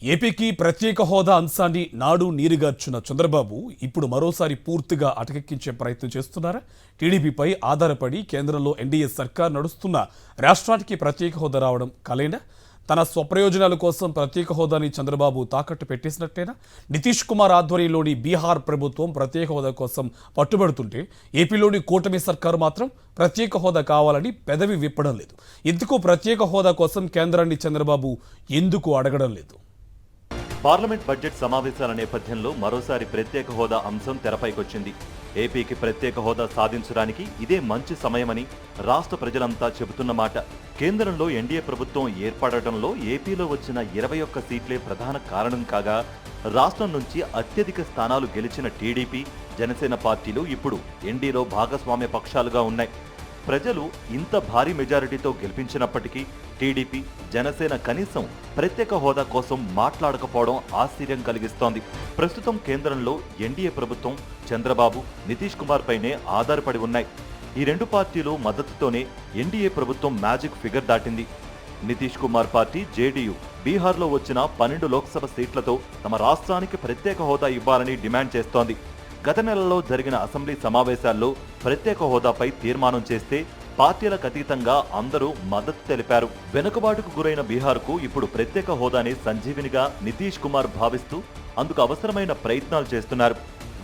ఏపీకి ప్రత్యేక హోదా అంశాన్ని నాడు నీరుగార్చిన చంద్రబాబు ఇప్పుడు మరోసారి పూర్తిగా అటకెక్కించే ప్రయత్నం చేస్తున్నారా? టీడీపీపై ఆధారపడి కేంద్రంలో ఎన్డీఏ సర్కార్ నడుస్తున్న రాష్ట్రానికి ప్రత్యేక హోదా రావడం కలేనా? తన స్వప్రయోజనాల కోసం ప్రత్యేక హోదాని చంద్రబాబు తాకట్టు పెట్టేసినట్టేనా? నితీష్ కుమార్ ఆధ్వర్యంలోని బీహార్ ప్రభుత్వం ప్రత్యేక హోదా కోసం పట్టుబడుతుంటే ఏపీలోని కూటమి సర్కారు మాత్రం ప్రత్యేక హోదా కావాలని పెదవి విప్పడం లేదు. ఎందుకు ప్రత్యేక హోదా కోసం కేంద్రాన్ని చంద్రబాబు ఎందుకు అడగడం లేదు? పార్లమెంట్ బడ్జెట్ సమావేశాల నేపథ్యంలో మరోసారి ప్రత్యేక హోదా అంశం తెరపైకొచ్చింది. ఏపీకి ప్రత్యేక హోదా సాధించడానికి ఇదే మంచి సమయమని రాష్ట్ర ప్రజలంతా చెబుతున్న మాట. కేంద్రంలో ఎన్డీఏ ప్రభుత్వం ఏర్పడటంలో ఏపీలో వచ్చిన 21 సీట్లే ప్రధాన కారణం కాగా, రాష్ట్రం నుంచి అత్యధిక స్థానాలు గెలిచిన టీడీపీ, జనసేన పార్టీలు ఇప్పుడు ఎన్డీఏలో భాగస్వామ్య పక్షాలుగా ఉన్నాయి. ప్రజలు ఇంత భారీ మెజారిటీతో గెలిపించినప్పటికీ టీడీపీ, జనసేన కనీసం ప్రత్యేక హోదా కోసం మాట్లాడకపోవడం ఆశ్చర్యం కలిగిస్తోంది. ప్రస్తుతం కేంద్రంలో ఎన్డీఏ ప్రభుత్వం చంద్రబాబు, నితీష్ కుమార్ పైనే ఆధారపడి ఉన్నాయి. ఈ రెండు పార్టీలు మద్దతుతోనే ఎన్డీఏ ప్రభుత్వం మ్యాజిక్ ఫిగర్ దాటింది. నితీష్ కుమార్ పార్టీ జేడీయూ బీహార్లో వచ్చిన 12 లోక్సభ సీట్లతో తమ రాష్ట్రానికి ప్రత్యేక హోదా ఇవ్వాలని డిమాండ్ చేస్తోంది. గత నెలలో జరిగిన అసెంబ్లీ సమావేశాల్లో ప్రత్యేక హోదాపై తీర్మానం చేస్తే పార్టీలకు అతీతంగా అందరూ మద్దతు తెలిపారు. వెనుకబాటుకు గురైన బీహార్కు ఇప్పుడు ప్రత్యేక హోదాని సంజీవినిగా నితీష్ కుమార్ భావిస్తూ అందుకు అవసరమైన ప్రయత్నాలు చేస్తున్నారు.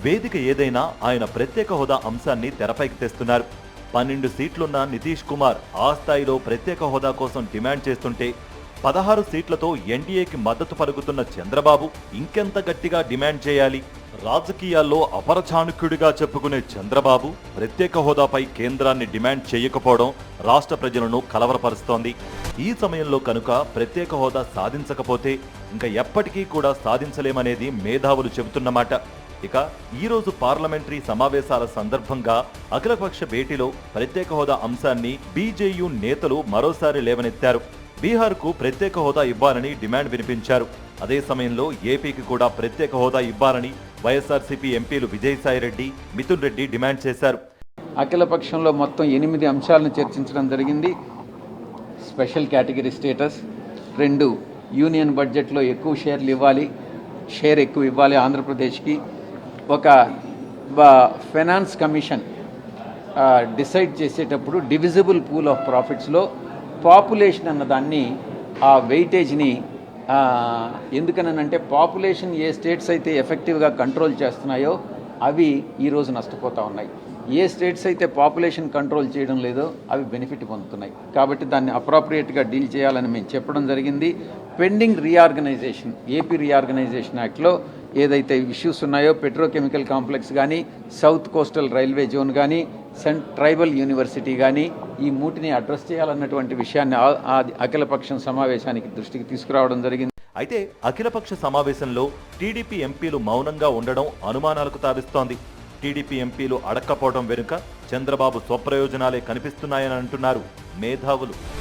వేదిక ఏదైనా ఆయన ప్రత్యేక హోదా అంశాన్ని తెరపైకి తెస్తున్నారు. 12 సీట్లున్న నితీష్ కుమార్ ఆ స్థాయిలో ప్రత్యేక హోదా కోసం డిమాండ్ చేస్తుంటే 16 సీట్లతో ఎన్డీఏకి మద్దతు పలుకుతున్న చంద్రబాబు ఇంకెంత గట్టిగా డిమాండ్ చేయాలి? రాజకీయాల్లో అపరచాణుక్యుడిగా చెప్పుకునే చంద్రబాబు ప్రత్యేక హోదాపై కేంద్రాన్ని డిమాండ్ చేయకపోవడం రాష్ట్ర ప్రజలను కలవరపరుస్తోంది. ఈ సమయంలో కనుక ప్రత్యేక హోదా సాధించకపోతే ఇంకా ఎప్పటికీ కూడా సాధించలేమనేది మేధావులు చెబుతున్నమాట. ఇక ఈరోజు పార్లమెంటరీ సమావేశాల సందర్భంగా అఖిలపక్ష భేటీలో ప్రత్యేక హోదా అంశాన్ని బీజేయూ నేతలు మరోసారి లేవనెత్తారు. బీహార్కు ప్రత్యేక హోదా ఇవ్వాలని డిమాండ్ వినిపించారు. అదే సమయంలో ఏపీకి కూడా ప్రత్యేక హోదా ఇవ్వాలని వైఎస్ఆర్సీపీ ఎంపీలు విజయసాయిరెడ్డి, మిథున్ రెడ్డి డిమాండ్ చేశారు. అఖిలపక్షంలో మొత్తం 8 అంశాలను చర్చించడం జరిగింది. స్పెషల్ కేటగిరీ స్టేటస్, 2 యూనియన్ బడ్జెట్లో ఎక్కువ షేర్ ఎక్కువ ఇవ్వాలి ఆంధ్రప్రదేశ్కి, ఒక ఫైనాన్స్ కమిషన్ డిసైడ్ చేసేటప్పుడు డివిజిబుల్ పూల్ ఆఫ్ ప్రాఫిట్స్లో పాపులేషన్ అన్నదాన్ని ఆ వెయిటేజ్ని ఎందుకనంటే పాపులేషన్ ఏ స్టేట్స్ అయితే ఎఫెక్టివ్గా కంట్రోల్ చేస్తున్నాయో అవి ఈరోజు నష్టపోతూ ఉన్నాయి. ఏ స్టేట్స్ అయితే పాపులేషన్ కంట్రోల్ చేయడం లేదో అవి బెనిఫిట్ పొందుతున్నాయి. కాబట్టి దాన్ని అప్రాప్రియేట్గా డీల్ చేయాలని మేము చెప్పడం జరిగింది. పెండింగ్ రీఆర్గనైజేషన్, ఏపీ రీఆర్గనైజేషన్ యాక్ట్లో ఏదైతే ఇష్యూస్ ఉన్నాయో, పెట్రోకెమికల్ కాంప్లెక్స్ కానీ, సౌత్ కోస్టల్ రైల్వే జోన్ కానీ, ట్రైబల్ యూనివర్సిటీ కానీ, ఈ మూటిని అడ్రస్ చేయాలన్నటువంటి విషయాన్ని అఖిలపక్షం సమావేశానికి దృష్టికి తీసుకురావడం జరిగింది. అయితే అఖిలపక్ష సమావేశంలో టీడీపీ ఎంపీలు మౌనంగా ఉండడం అనుమానాలకు తావిస్తోంది. టీడీపీ ఎంపీలు అడక్కపోవడం వెనుక చంద్రబాబు స్వప్రయోజనాలే కనిపిస్తున్నాయని అంటున్నారు మేధావులు.